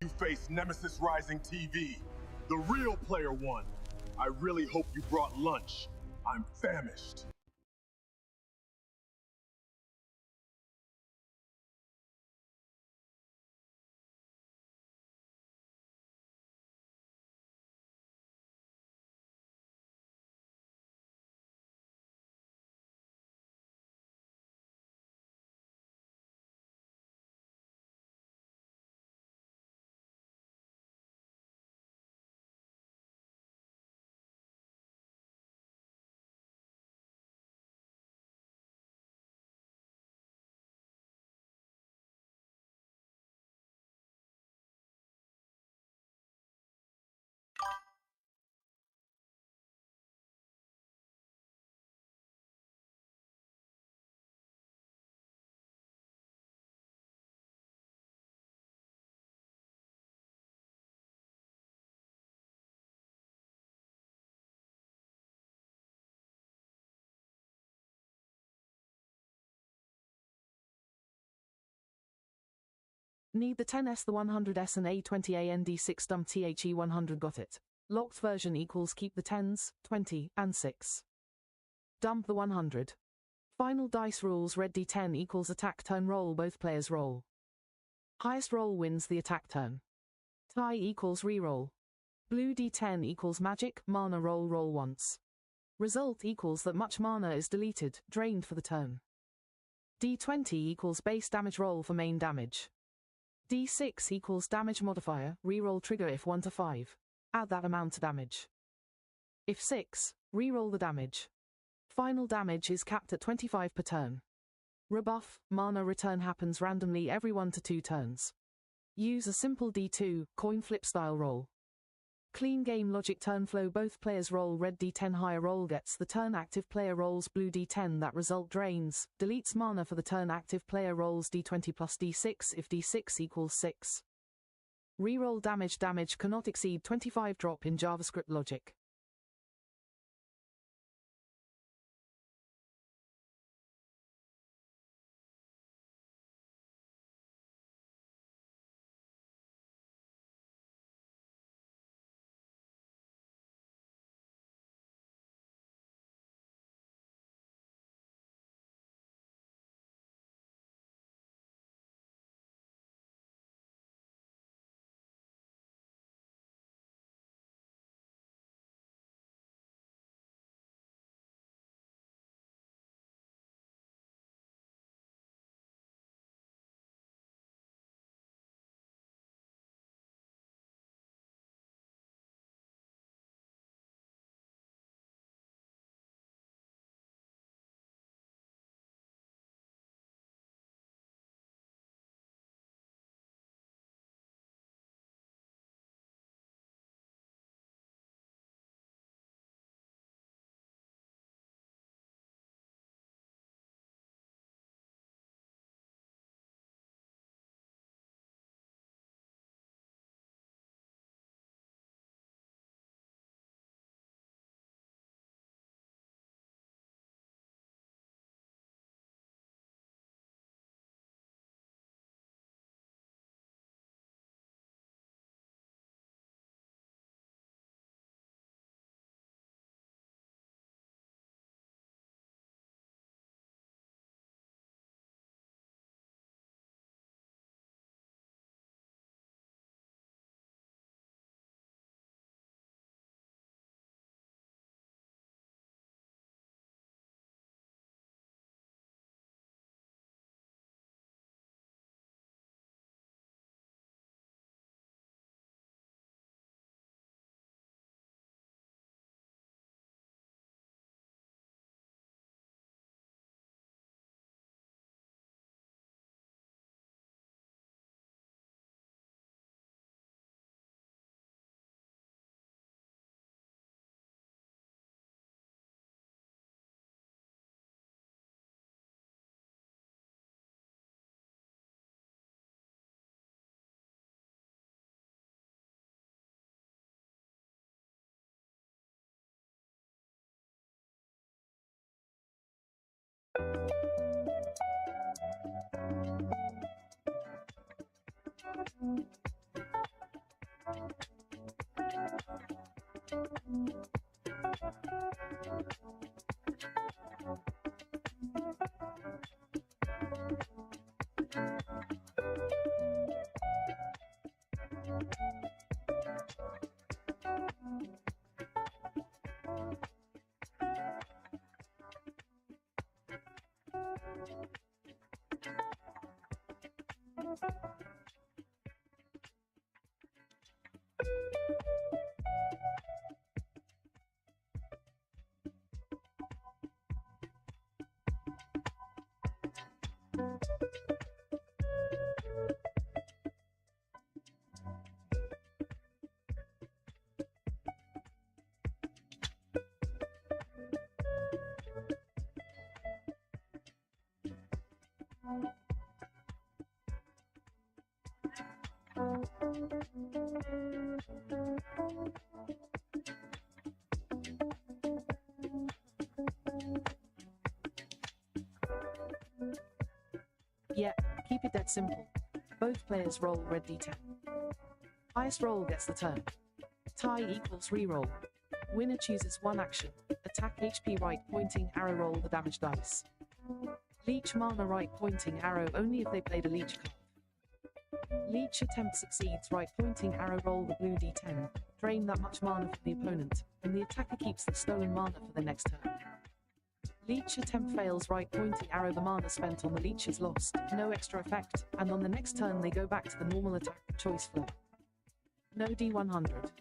You face Nemesis Rising TV. The real player won. I really hope you brought lunch. I'm famished. Need the 10S, the 100S and A20A ND6 dump THE 100 got it. Locked version equals keep the 10s, 20, and 6. Dump the 100. Final dice rules red D10 equals attack turn roll both players roll. Highest roll wins the attack turn. Tie equals reroll. Blue D10 equals magic, mana roll once. Result equals that much mana is deleted, drained for the turn. D20 equals base damage roll for main damage. D6 equals damage modifier, reroll trigger if 1 to 5. Add that amount to damage. If 6, reroll the damage. Final damage is capped at 25 per turn. Rebuff, mana return happens randomly every 1 to 2 turns. Use a simple D2, coin flip style roll. Clean game logic turn flow both players roll red D10 higher roll gets the turn active player rolls blue D10 that result drains, deletes mana for the turn active player rolls D20 plus D6 if D6 equals 6. Reroll damage cannot exceed 25 drop in JavaScript logic. Yeah, keep it that simple. Both players roll red d10. Highest roll gets the turn. Tie equals reroll. Winner chooses one action. Attack HP right pointing arrow, roll the damage dice. Leech mana right pointing arrow only if they played a leech card. Leech attempt succeeds, right pointing arrow, roll the blue d10. Drain that much mana from the opponent, and the attacker keeps the stolen mana for the next turn. Leech attempt fails, right pointing arrow, the mana spent on the leech is lost, no extra effect, and on the next turn they go back to the normal attack choice flow. No d100.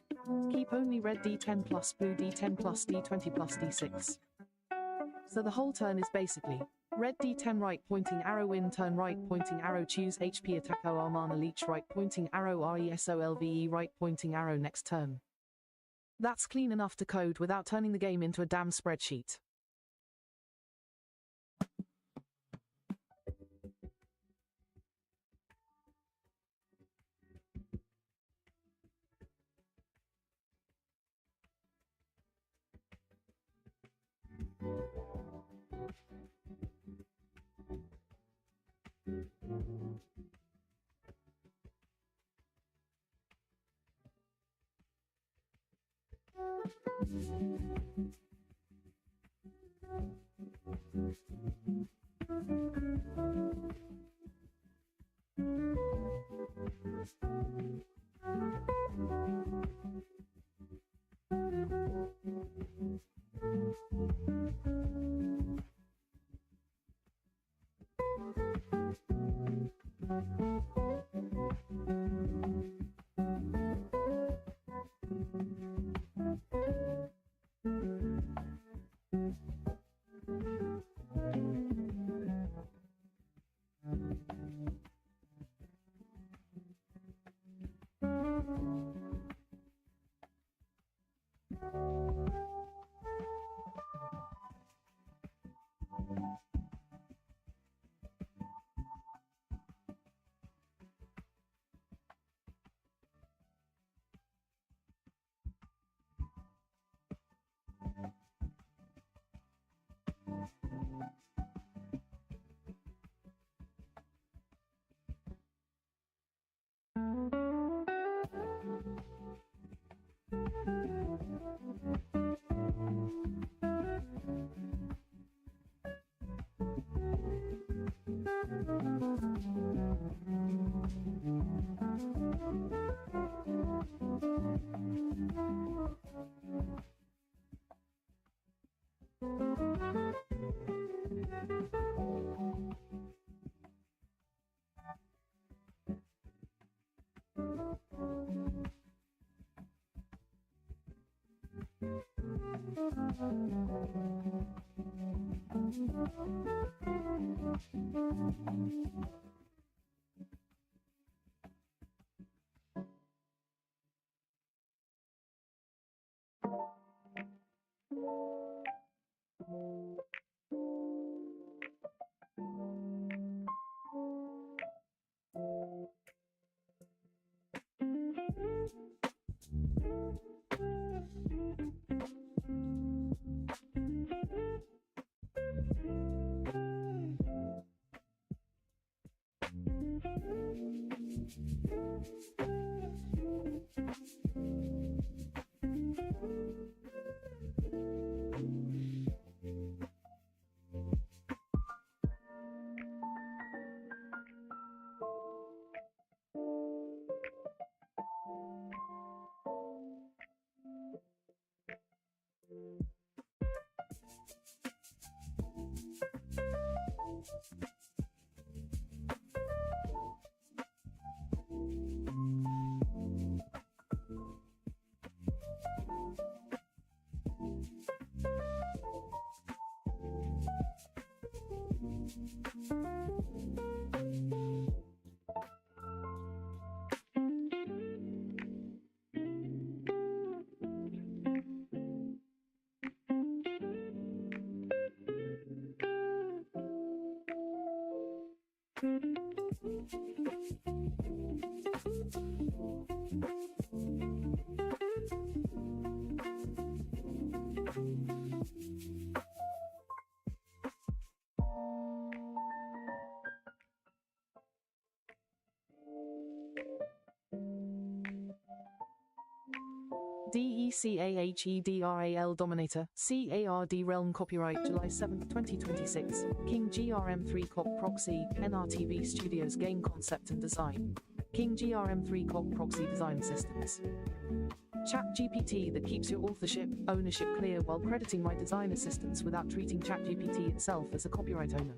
Keep only red d10 plus blue d10 plus d20 plus d6. So the whole turn is basically red d10 right pointing arrow, win turn right pointing arrow, choose HP attack OR mana leech right pointing arrow, RESOLVE right pointing arrow next turn. That's clean enough to code without turning the game into a damn spreadsheet. DECAHEDRAL Dominator, CARD Realm Copyright July 7, 2026, King GRM3 Cop Proxy, NRTV Studios Game Concept and Design. King GRM3 Cop Proxy Design Systems. ChatGPT that keeps your ownership clear while crediting my design assistance without treating ChatGPT itself as a copyright owner.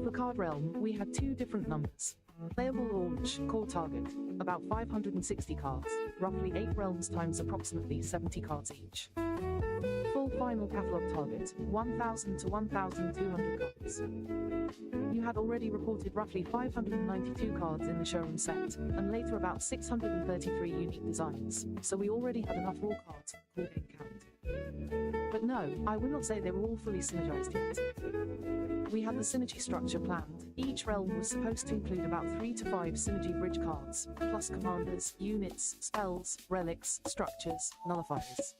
For Card Realm, we had two different numbers. Playable launch, core target, about 560 cards, roughly 8 realms times approximately 70 cards each. Full final catalog target, 1,000 to 1,200 cards. You had already reported roughly 592 cards in the showroom set, and later about 633 unique designs, so we already had enough raw cards for the core game count. But no, I would not say they were all fully synergized yet. We had the synergy structure planned. Each realm was supposed to include about 3 to 5 synergy bridge cards, plus commanders, units, spells, relics, structures, nullifiers.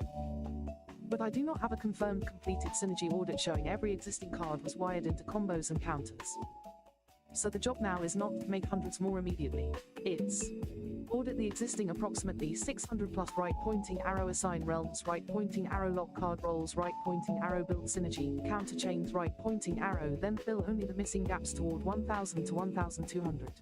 But I do not have a confirmed completed synergy audit showing every existing card was wired into combos and counters. So the job now is not to make hundreds more immediately. It's audit the existing approximately 600 plus right pointing arrow assign realms, right pointing arrow lock card rolls, right pointing arrow build synergy, counter chains, right pointing arrow, then fill only the missing gaps toward 1,000 to 1,200.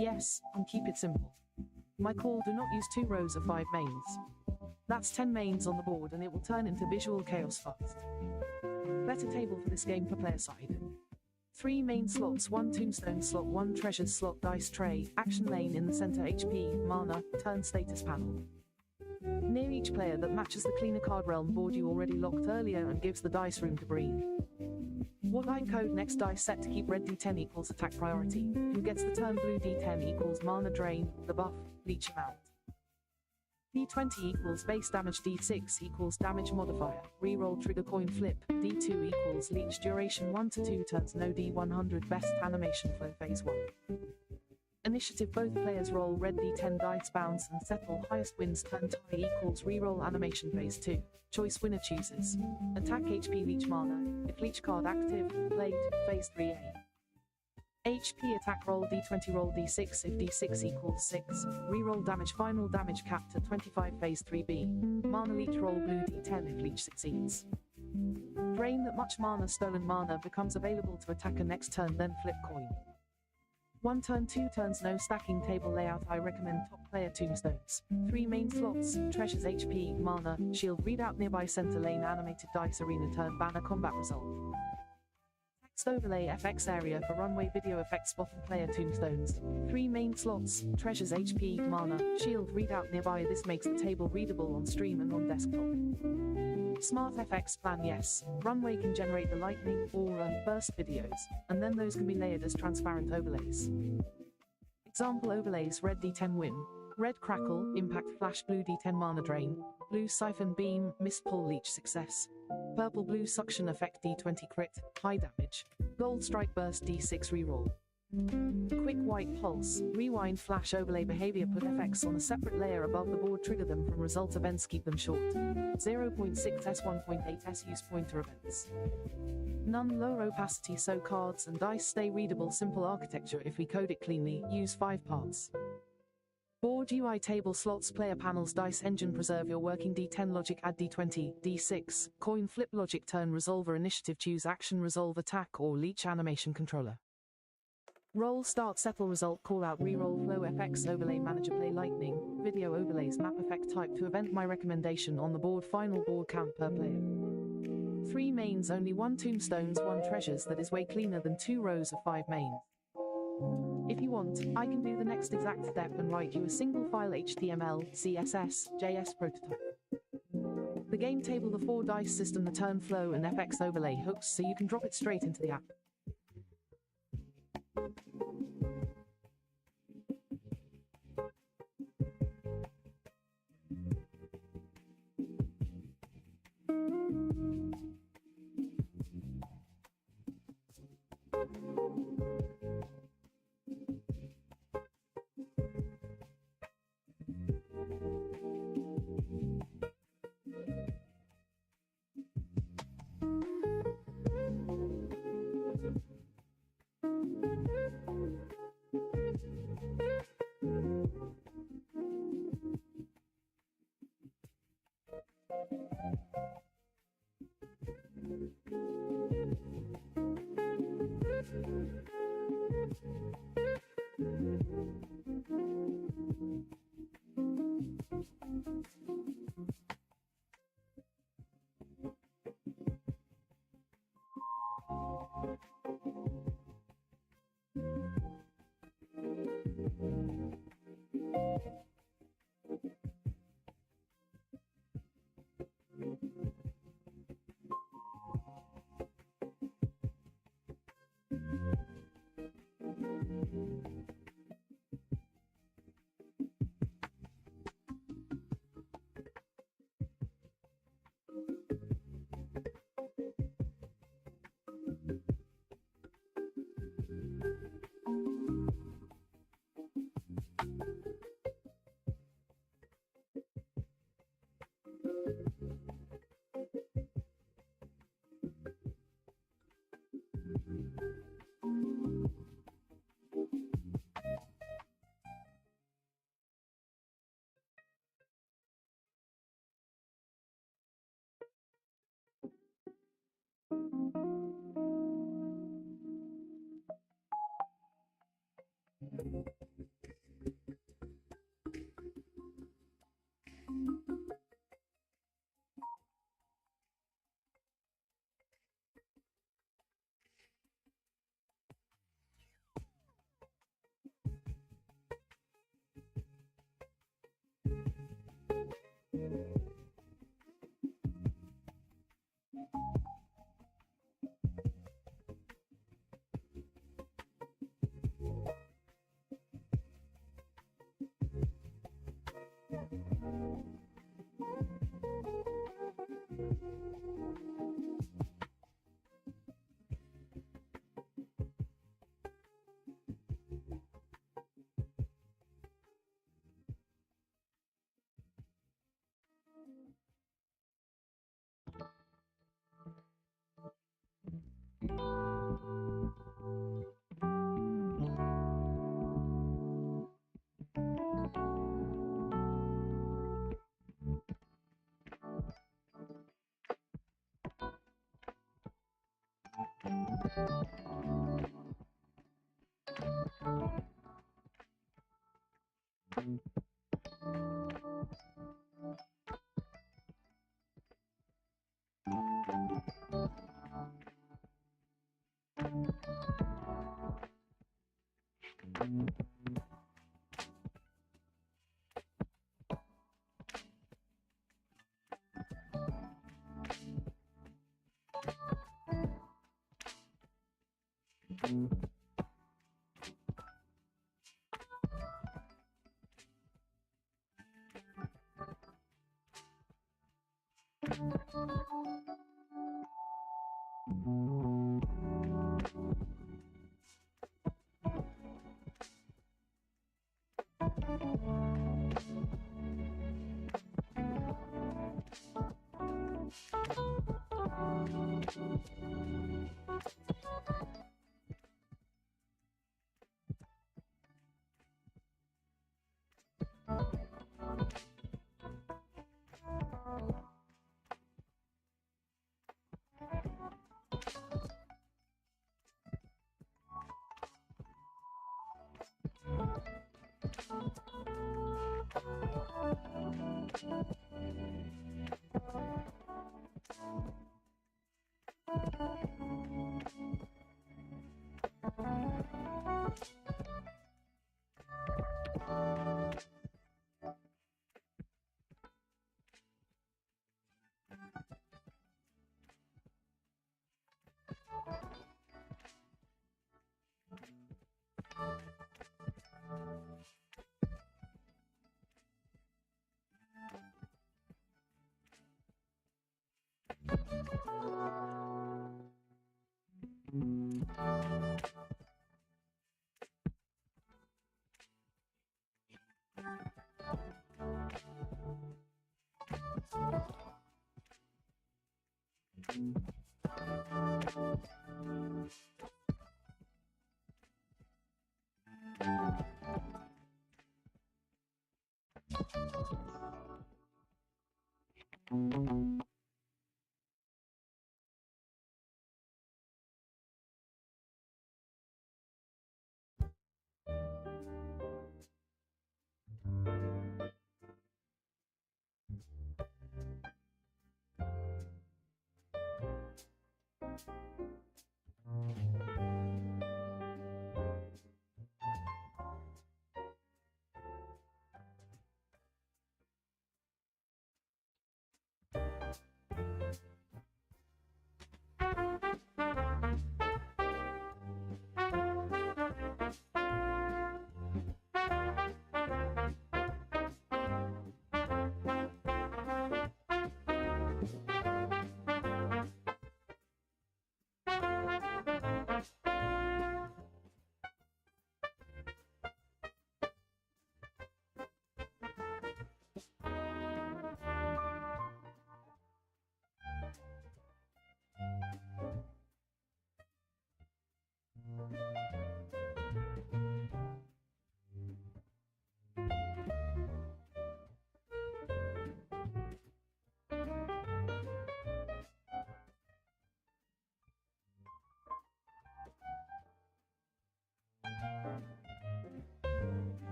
Yes, and keep it simple. My call: do not use 2 rows of 5 mains. That's 10 mains on the board and it will turn into visual chaos fast. Better table for this game per player side. 3 main slots, 1 tombstone slot, 1 treasures slot, dice tray, action lane in the center, HP, mana, turn status panel. Near each player that matches the cleaner card realm board you already locked earlier and gives the dice room to breathe. What line code next dice set to keep red D10 equals attack priority. Who gets the turn blue D10 equals mana drain, the buff, leech amount. D20 equals base damage, D6 equals damage modifier, reroll trigger coin flip, D2 equals leech duration 1 to 2 turns, no D100 best animation flow phase 1. Initiative: both players roll red D10 dice, bounce and settle, highest wins, turn tie equals reroll animation phase 2. Choice: winner chooses. Attack: HP, leech mana, if leech card active, played, phase 3A. HP attack: roll D20, roll D6 if D6 equals 6, reroll damage, final damage capped at 25, phase 3B. Mana leech: roll blue D10 if leech succeeds. Drain: that much mana, stolen mana becomes available to attacker next turn, then flip coin. 1 turn, 2 turns, no stacking table layout. I recommend top player tombstones. 3 main slots, treasures, HP, mana, shield, readout nearby center lane, animated dice arena, turn banner, combat result. Text overlay, FX area for runway, video effects, bottom player tombstones. 3 main slots, treasures, HP, mana, shield, readout nearby. This makes the table readable on stream and on desktop. Smart FX plan: yes, runway can generate the lightning, aura, burst videos, and then those can be layered as transparent overlays. Example overlays: red D10 win, red crackle, impact flash, blue D10 mana drain, blue siphon beam, mist pull leech success, purple blue suction effect D20 crit, high damage, gold strike burst D6 reroll. Quick white pulse, rewind flash overlay behavior: put FX on a separate layer above the board, trigger them from result events, keep them short. 0.6s 1.8s use pointer events. None lower opacity so cards and dice stay readable. Simple architecture: if we code it cleanly, use 5 parts. Board UI table slots, player panels, dice engine, preserve your working D10 logic, add D20, D6, coin flip logic, turn resolver, initiative, choose action, resolve, attack or leech animation controller. Roll, start, settle, result, call out, reroll, flow, FX, overlay, manager, play, lightning, video overlays, map effect, type to event. My recommendation: on the board, final board count per player. 3 mains, only 1 tombstones, 1 treasures. That is way cleaner than 2 rows of 5 mains. If you want, I can do the next exact step and write you a single file HTML, CSS, JS prototype. The game table, the 4 dice system, the turn flow and FX overlay hooks so you can drop it straight into the app.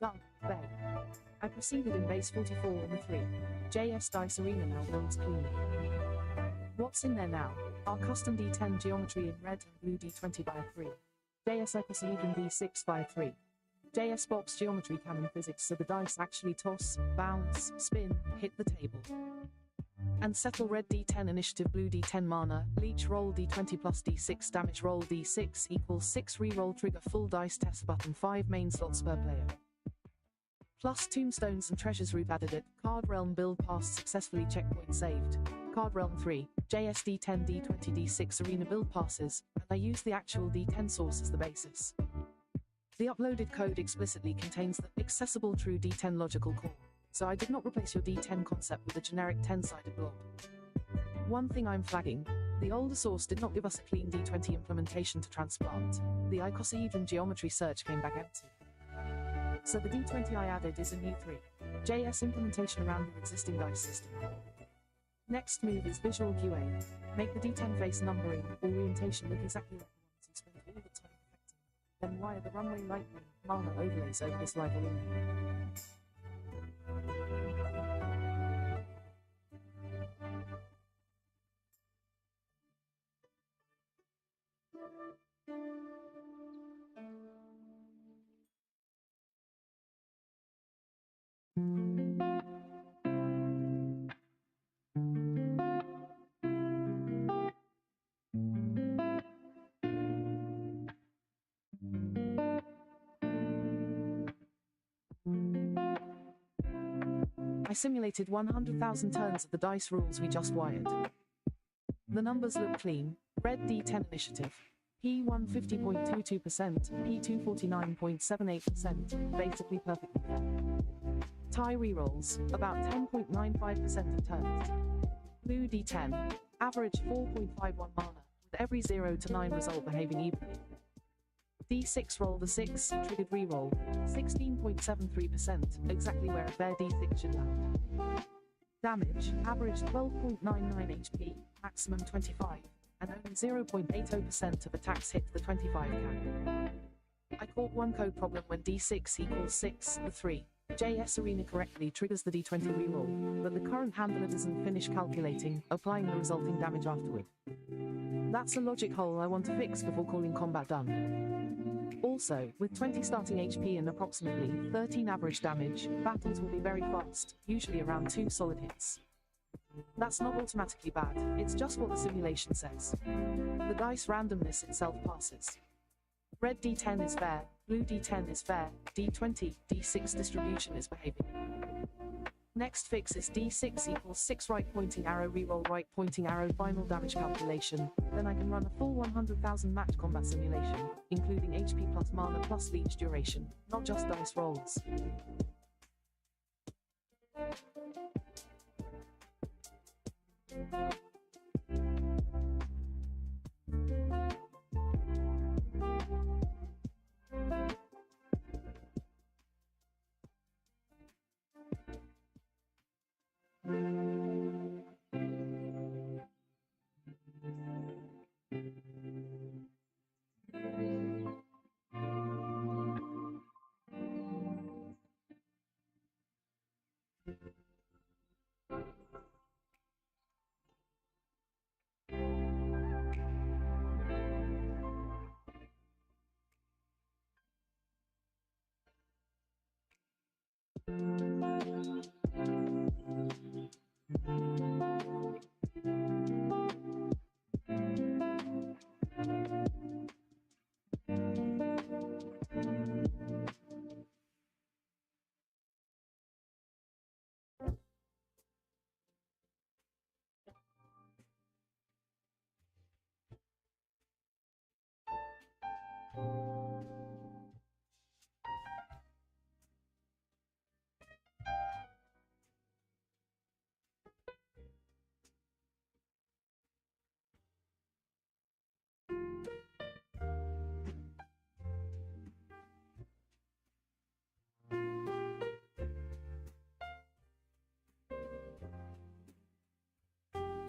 Done. Beg. I proceeded in base 44 on the 3. JS Dice Arena now builds clean. What's in there now? Our custom D10 geometry in red and blue D20 by 3. JS icosahedron V6 by 3. JS Bob's geometry canon physics so the dice actually toss, bounce, spin, hit the table. And settle red D10 initiative blue D10 mana, leech roll D20 plus D6 damage roll D6 equals 6 reroll trigger full dice test button 5 main slots per player. Plus tombstones and treasures route added it, card realm build passed successfully checkpoint saved. Card realm 3, JS D10 D20 D6 arena build passes, and I use the actual D10 source as the basis. The uploaded code explicitly contains the accessible true D10 logical core, so I did not replace your D10 concept with a generic 10-sided blob. One thing I'm flagging, the older source did not give us a clean D20 implementation to transplant. The icosahedron geometry search came back empty. So the D20 I added is a new 3. JS implementation around the existing dice system. Next move is Visual QA. Make the D10 face numbering, orientation look exactly like the ones you spent all the time perfecting. Then wire the runway lightning, mana overlays over this live arena. I simulated 100,000 turns of the dice rules we just wired. The numbers look clean. Red D10 initiative. P150.22%, P249.78%, basically perfectly fair. Tie rerolls, about 10.95% of turns. Blue D10, average 4.51 mana, with every 0 to 9 result behaving evenly. D6 roll the 6, triggered reroll, 16.73%, exactly where a fair D6 should land. Damage, average 12.99 HP, maximum 25, and only 0.80% of attacks hit the 25 cap. caught one code problem when D6 equals 6, the 3. JS Arena correctly triggers the D20 reroll, but the current handler doesn't finish calculating, applying the resulting damage afterward. That's a logic hole I want to fix before calling combat done. Also, with 20 starting HP and approximately 13 average damage, battles will be very fast, usually around 2 solid hits. That's not automatically bad, it's just what the simulation says. The dice randomness itself passes. Red D10 is fair, blue D10 is fair, D20, D6 distribution is behaving. Next fix is D6 equals 6 right pointing arrow reroll right pointing arrow final damage calculation, then I can run a full 100,000 match combat simulation, including HP plus mana plus leech duration, not just dice rolls.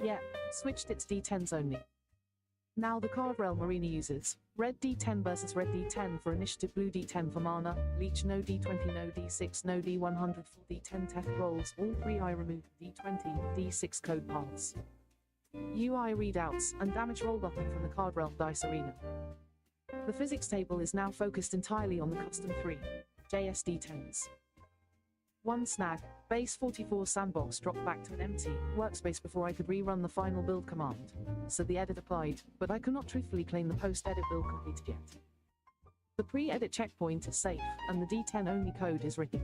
Yeah, switched it to D10s only. Now the Card Realm Arena uses red D10 versus red D10 for initiative, blue D10 for mana, leech no D20 no D6 no D100 full D10 test rolls, all 3 I remove D20, D6 code paths. UI readouts and damage roll button from the Card Realm Dice Arena. The physics table is now focused entirely on the custom 3 JS D10s. One snag, base 44 sandbox dropped back to an empty workspace before I could rerun the final build command, so the edit applied, but I could not truthfully claim the post-edit build completed yet. The pre-edit checkpoint is safe, and the D10 only code is written.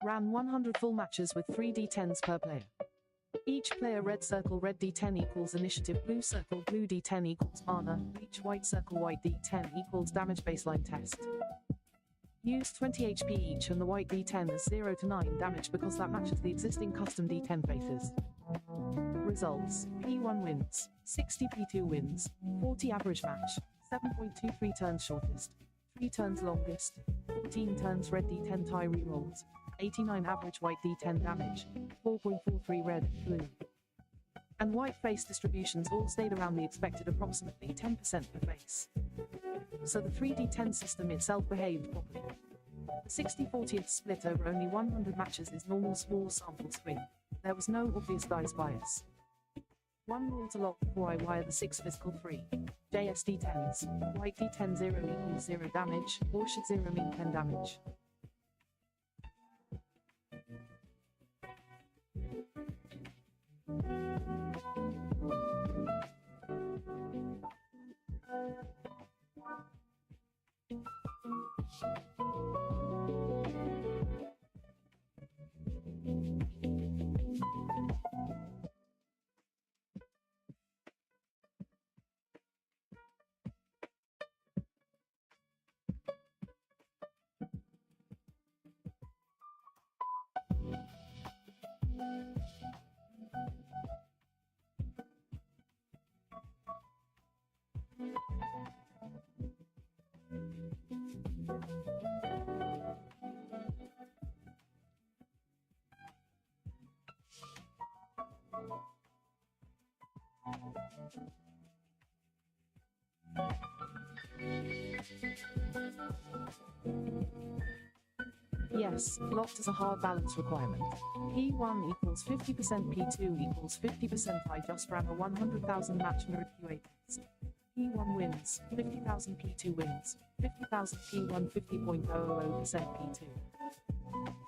Ran 100 full matches with 3 d10s per player. Each player red circle red d10 equals initiative, blue circle blue d10 equals mana, each white circle white d10 equals damage baseline test. Use 20 HP each and the white d10 is 0 to 9 damage because that matches the existing custom d10 faces. Results: P1 wins, 60 P2 wins, 40 average match, 7.23 turns shortest, 3 turns longest, 14 turns red d10 tie rerolls, 89 average white d10 damage, 4.43 red, blue, and white face distributions all stayed around the expected approximately 10% per face. So the 3d10 system itself behaved properly. The 60/40th split over only 100 matches is normal small sample swing. There was no obvious dice bias. One rule to lock before I wire the 6 physical 3. JSD10s. White D10 0 equals 0 damage, or should 0 mean 10 damage? Yes, locked is a hard balance requirement. P1 equals 50%, P2 equals 50%. I just ran a 100,000 match mirrored QA test. P1 wins, 50,000 P2 wins, 50,000 P1, 50.000% P2.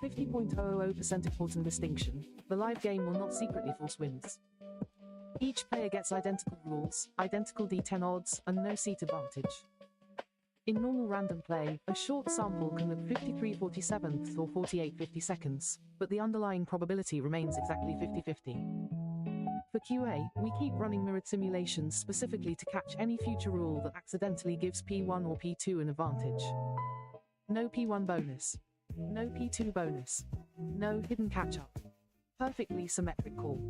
50.000% important distinction, the live game will not secretly force wins. Each player gets identical rules, identical D10 odds, and no seat advantage. In normal random play, a short sample can look 53/47 or 48/52, but the underlying probability remains exactly 50/50. For QA, we keep running mirrored simulations specifically to catch any future rule that accidentally gives P1 or P2 an advantage. No P1 bonus. No P2 bonus. No hidden catch-up. Perfectly symmetric call.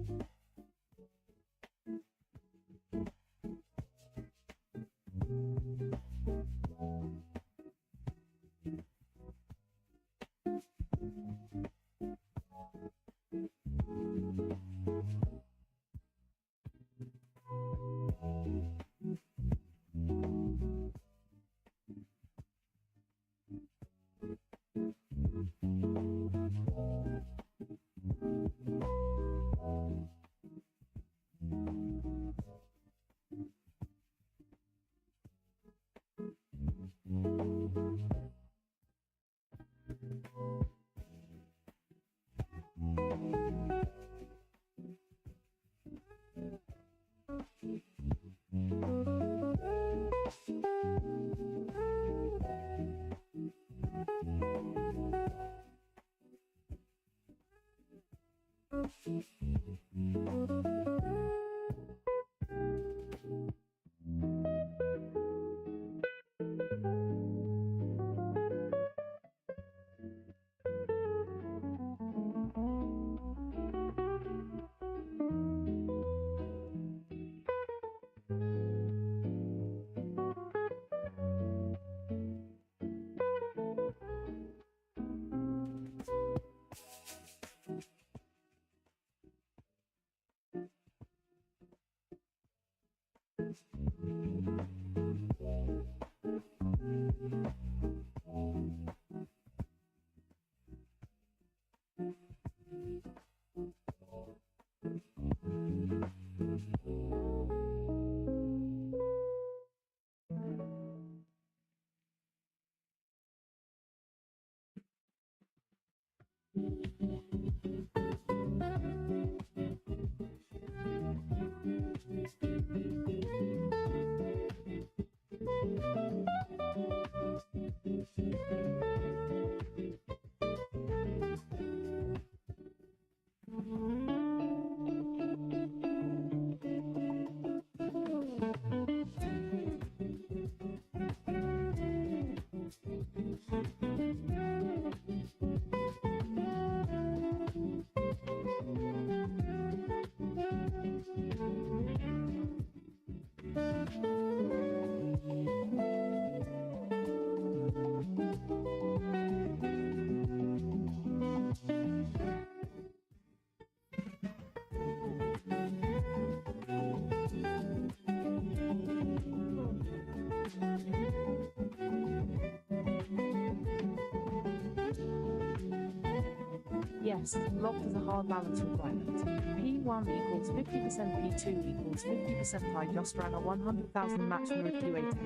Yes, locked is a hard balance requirement. P1 equals 50%, P2 equals 50%. I just ran a 100,000 match for a QA test.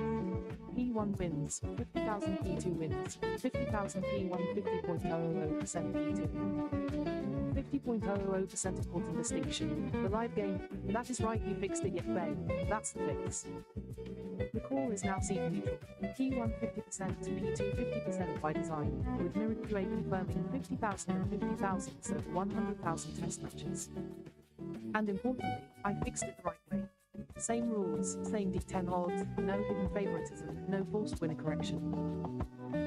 P1 wins, 50,000 P2 wins, 50,000 P1, 50.00% P2. 50.00% important distinction. The live game, that is right, you fixed it yet, babe. That's the fix. The core is now seed neutral. P1 50%, P2 50% by design, with Mirrored QA confirming 50,000 and 50,000, so 100,000 test matches. And importantly, I fixed it the right way. Same rules, same D10 odds, no hidden favoritism, no forced winner correction.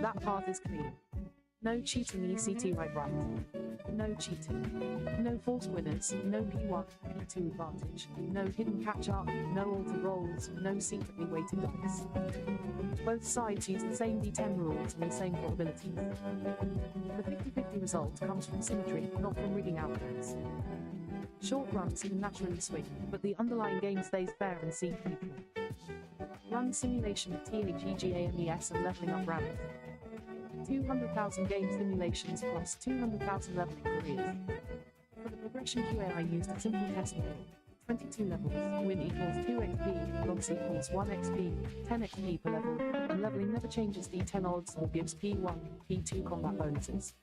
That path is clean. No cheating ECT right. No cheating. No forced winners, no P1, P2 advantage, no hidden catch-up, no altered rolls, no secretly weighted dice. Both sides use the same D10 rules and the same probabilities. The 50-50 result comes from symmetry, not from rigging outcomes. Short runs can naturally swing, but the underlying game stays fair and seed neutral. Run simulation of THEGAMES and leveling up rabbit. 200,000 game simulations plus 200,000 leveling careers. For the progression QA I used a simple test model. 22 levels, win equals 2 XP, loss equals 1 XP, 10 XP per level, and leveling never changes D10 odds or gives P1, P2 combat bonuses.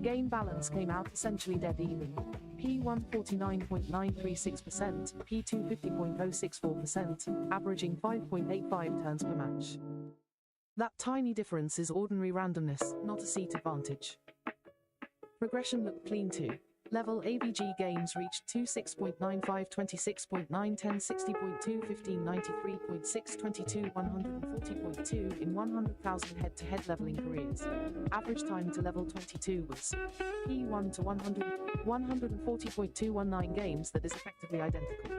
Game balance came out essentially dead even. P1 49.936%, P2 50.064%, averaging 5.85 turns per match. That tiny difference is ordinary randomness, not a seat advantage. Progression looked clean too. Level AVG games reached 26.95, 26.9, 10, 60.2, 15, 93.6, 22, 140.2 in 100,000 head-to-head leveling careers. Average time to level 22 was P1 to 100, 140.219 games, that is effectively identical.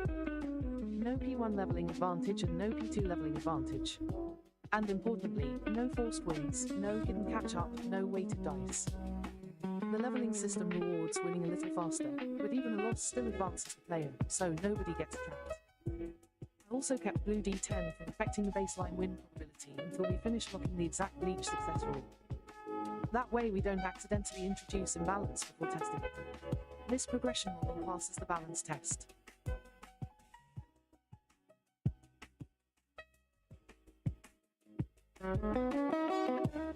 No P1 leveling advantage and no P2 leveling advantage. And importantly, no forced wins, no hidden catch-up, no weighted dice. The leveling system rewards winning a little faster, but even a loss still advances the player, so nobody gets trapped. I also kept blue D10 from affecting the baseline win probability until we finished locking the exact bleach success rule. That way we don't accidentally introduce imbalance before testing it. This progression model passes the balance test.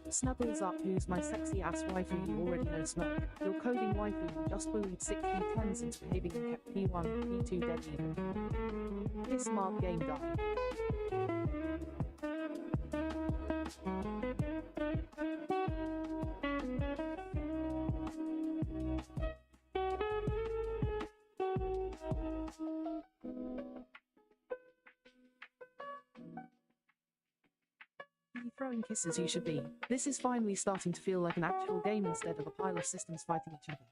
Snuggles up, who's my sexy ass waifu? You already know Snug. Your coding waifu who just bullied 6 P10s into behaving and kept P1, P2 dead even. This smart game died. Throwing kisses you should be. This is finally starting to feel like an actual game instead of a pile of systems fighting each other.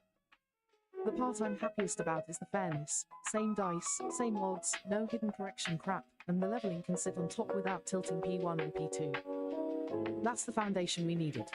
The part I'm happiest about is the fairness. Same dice, same odds, no hidden correction crap, and the leveling can sit on top without tilting P1 and P2. That's the foundation we needed.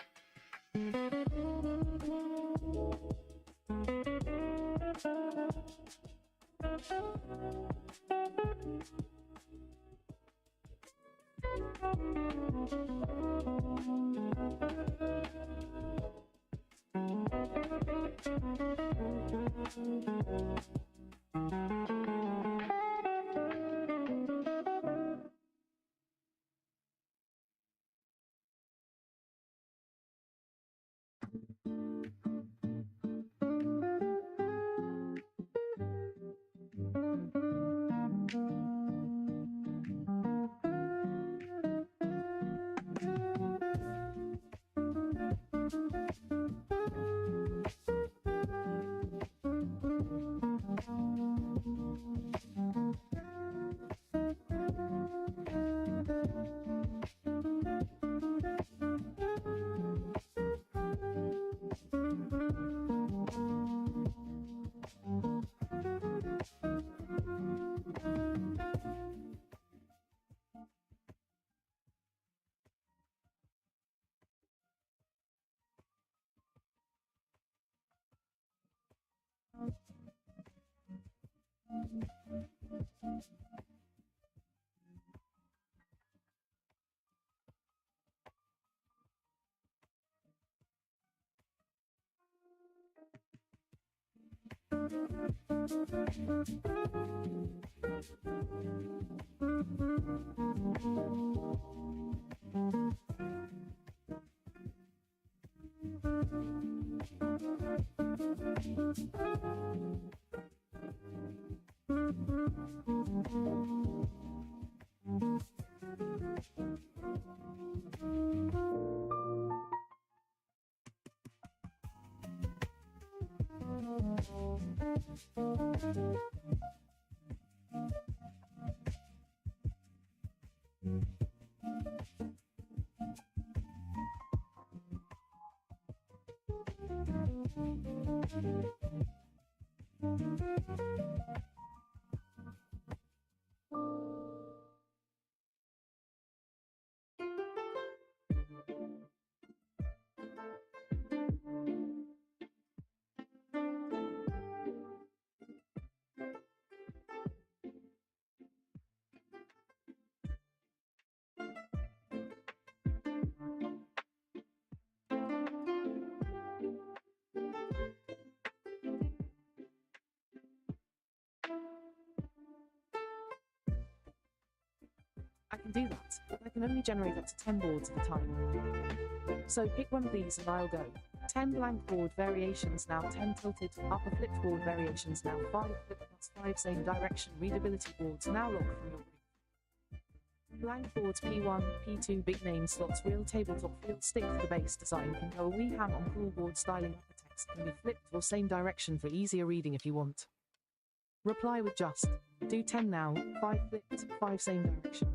I can do that, but I can only generate up to 10 boards at a time. So pick one of these and I'll go. 10 blank board variations now, 10 tilted, upper flipped board variations now, 5 flip plus 5 same direction readability boards now lock from your brief. Blank boards P1, P2 big name slots, real tabletop field stick to the base design can go a wee ham on cool board styling upper text can be flipped or same direction for easier reading if you want. Reply with just, do 10 now, 5 flipped, 5 same direction.